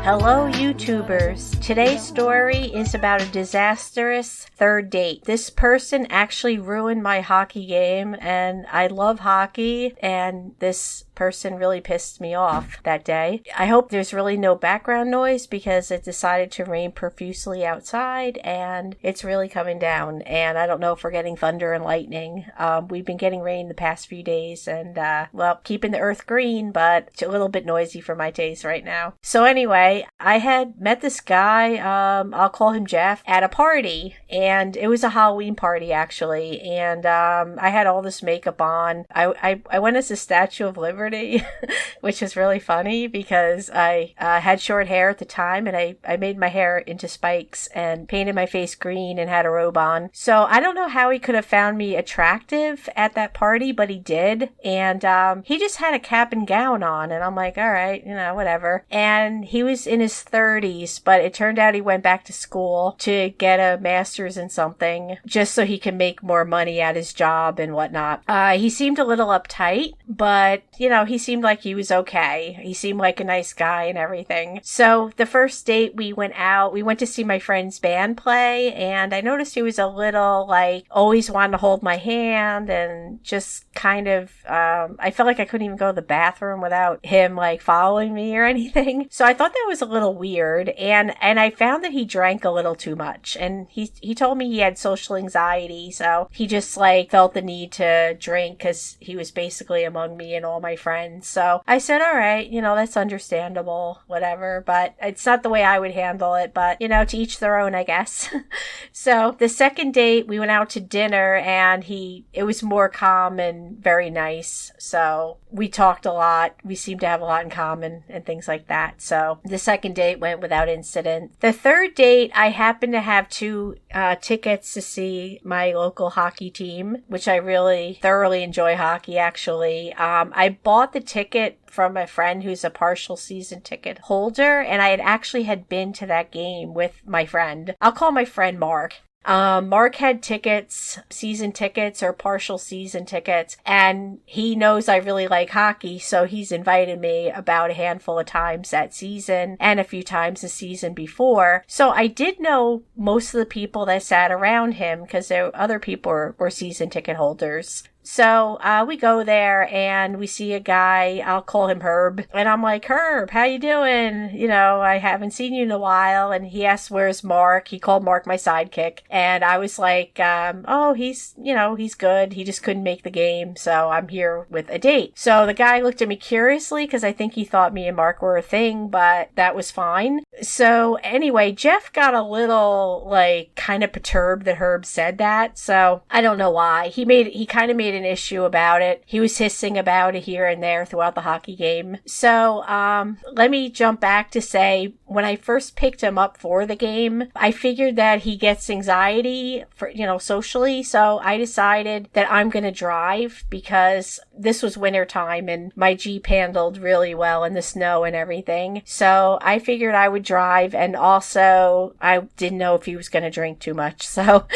Hello, YouTubers. Today's story is about a disastrous third date. This person actually ruined my hockey game, and I love hockey, and this person really pissed me off that day. I hope there's really no background noise because it decided to rain profusely outside, and it's really coming down, and I don't know if we're getting thunder and lightning. We've been getting rain the past few days, and, keeping the earth green, but it's a little bit noisy for my taste right now. So anyway, I had met this guy, I'll call him Jeff, at a party, and it was a Halloween party actually, and I had all this makeup on. I went as the Statue of Liberty, which is really funny because I had short hair at the time, and I made my hair into spikes and painted my face green and had a robe on. So I don't know how he could have found me attractive at that party, but he did, and he just had a cap and gown on, and I'm like, all right, whatever. And he was in his 30s, but it turned out he went back to school to get a master's in something just so he can make more money at his job and whatnot. He seemed a little uptight, but he seemed like he was okay. He seemed like a nice guy and everything. So the first date we went to see my friend's band play, and I noticed he was a little always wanted to hold my hand and just kind of I felt like I couldn't even go to the bathroom without him following me or anything. So I thought that was a little weird, and I found that he drank a little too much, and he told me he had social anxiety, so he just felt the need to drink because he was basically among me and all my friends. So I said, all right, that's understandable, whatever, but it's not the way I would handle it, but to each their own, I guess. So the second date, we went out to dinner, and it was more calm and very nice, so we talked a lot. We seemed to have a lot in common and things like that. So the second date went without incident. The third date, I happened to have two tickets to see my local hockey team, which I really thoroughly enjoy hockey, actually. I bought the ticket from a friend who's a partial season ticket holder, and I had been to that game with my friend. I'll call my friend Mark. Mark had tickets, season tickets or partial season tickets, and he knows I really like hockey, so he's invited me about a handful of times that season and a few times the season before. So I did know most of the people that sat around him because other people were season ticket holders. So we go there and we see a guy, I'll call him Herb, and I'm like, Herb, how you doing? I haven't seen you in a while. And he asked, where's Mark? He called Mark my sidekick. And I was like, he's good. He just couldn't make the game. So I'm here with a date. So the guy looked at me curiously because I think he thought me and Mark were a thing, but that was fine. So anyway, Jeff got a little kind of perturbed that Herb said that. So I don't know why. He kind of made an issue about it. He was hissing about it here and there throughout the hockey game. So let me jump back to say, when I first picked him up for the game, I figured that he gets anxiety for socially, so I decided that I'm going to drive because this was winter time and my Jeep handled really well in the snow and everything. So I figured I would drive, and also I didn't know if he was going to drink too much. So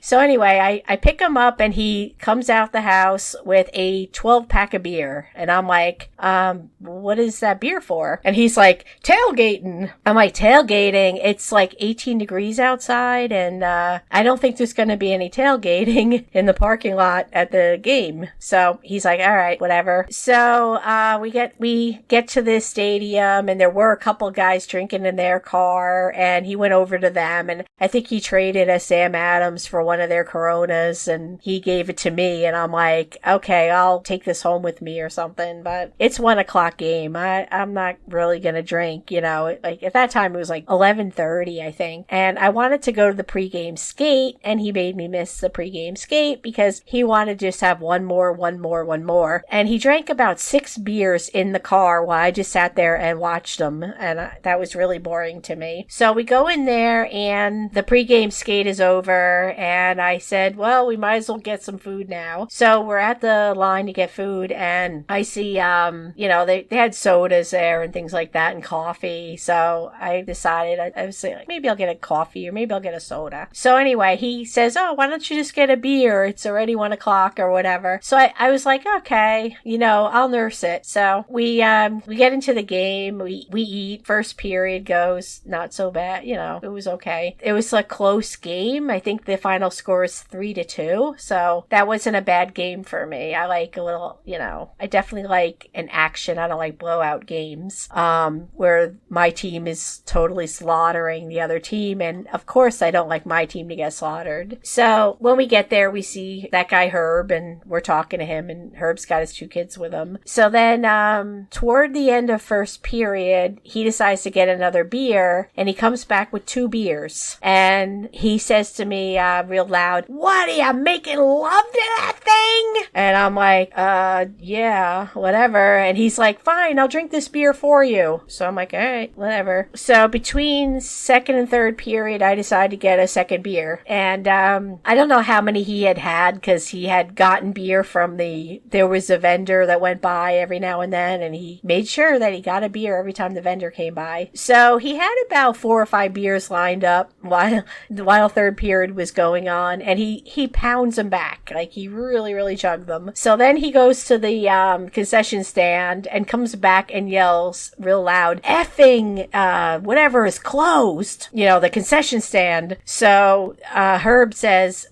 anyway, I pick him up, and he comes out the house with a 12-pack of beer, and I'm like, what is that beer for? And he's like, tailgating. I'm like, tailgating? It's 18 degrees outside, and I don't think there's going to be any tailgating in the parking lot at the game. So he's like, all right, whatever. So we get to this stadium, and there were a couple guys drinking in their car, and he went over to them, and I think he traded a Sam Adams for one of their Coronas, and he gave it to me, and I'm like, okay, I'll take this home with me or something. But it's 1:00 game. I'm not really gonna drink, at that time it was 11:30, I think, and I wanted to go to the pregame skate, and he made me miss the pregame skate because he wanted to just have one more, and he drank about 6 beers in the car while I just sat there and watched him, and that was really boring to me. So we go in there, and the pregame skate is over, and I said, well, we might as well get some food now. So we're at the line to get food, and I see, they had sodas there and things like that and coffee. So I decided, I was like, maybe I'll get a coffee or maybe I'll get a soda. So anyway, he says, oh, why don't you just get a beer? It's already 1 o'clock or whatever. So I was like, okay, I'll nurse it. So we get into the game. We eat. First period goes not so bad. It was okay. It was a close game. I think the final score is 3-2. So that wasn't a bad game for me. I like a little, I definitely like an action. I don't like blowout games, where my team is totally slaughtering the other team. And of course, I don't like my team to get slaughtered. So when we get there, we see that guy Herb, and we're talking to him, and Herb's got his 2 kids with him. So then toward the end of first period, he decides to get another beer, and he comes back with 2 beers. And he says to me real loud, what are you making love to that thing? And I'm like, yeah, whatever. And he's like, fine, I'll drink this beer for you. So I'm like, all right, whatever. So between second and third period, I decided to get a second beer. And I don't know how many he had because he had gotten beer from there was a vendor that went by every now and then, and he made sure that he got a beer every time the vendor came by. So he had about 4 or 5 beers lined up while third period was going on, and he pounds them back. Like, he really, really chugged them. So then he goes to the concession stand and comes back and yells real loud, effing whatever is closed, the concession stand. So Herb says,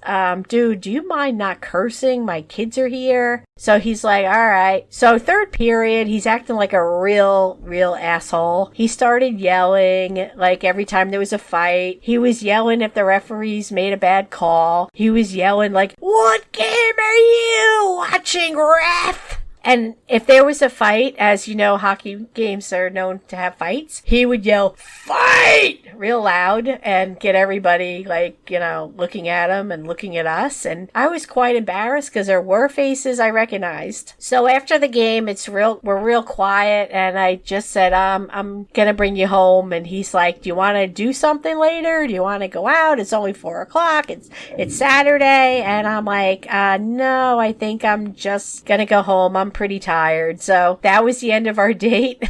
dude, do you mind not cursing? My kids are here. So he's like, all right. So third period, he's acting like a real asshole. He started yelling, like every time there was a fight. He was yelling if the referees made a bad call. He was yelling like, what game are you watching, ref? And if there was a fight, as you know, hockey games are known to have fights, he would yell, fight! Real loud and get everybody, looking at him and looking at us. And I was quite embarrassed because there were faces I recognized. So after the game, we're real quiet. And I just said, I'm going to bring you home. And he's like, do you want to do something later? Do you want to go out? It's only 4 o'clock. It's Saturday. And I'm like, no, I think I'm just going to go home. I'm pretty tired. So that was the end of our date.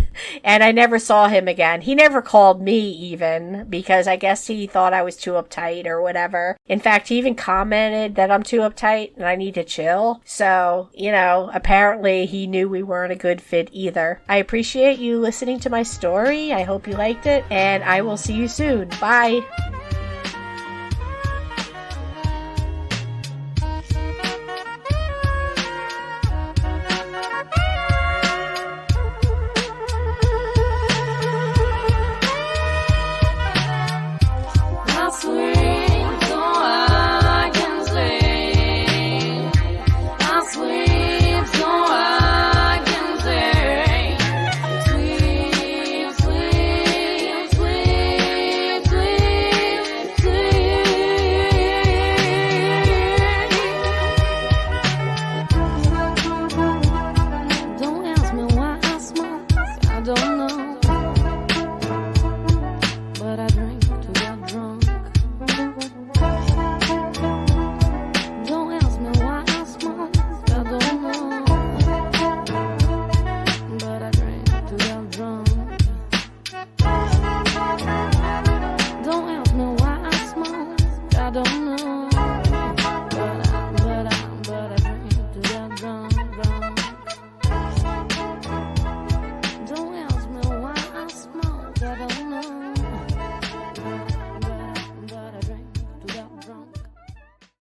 And I never saw him again. He never called me even, because I guess he thought I was too uptight or whatever. In fact, he even commented that I'm too uptight and I need to chill. So, apparently he knew we weren't a good fit either. I appreciate you listening to my story. I hope you liked it, and I will see you soon. Bye.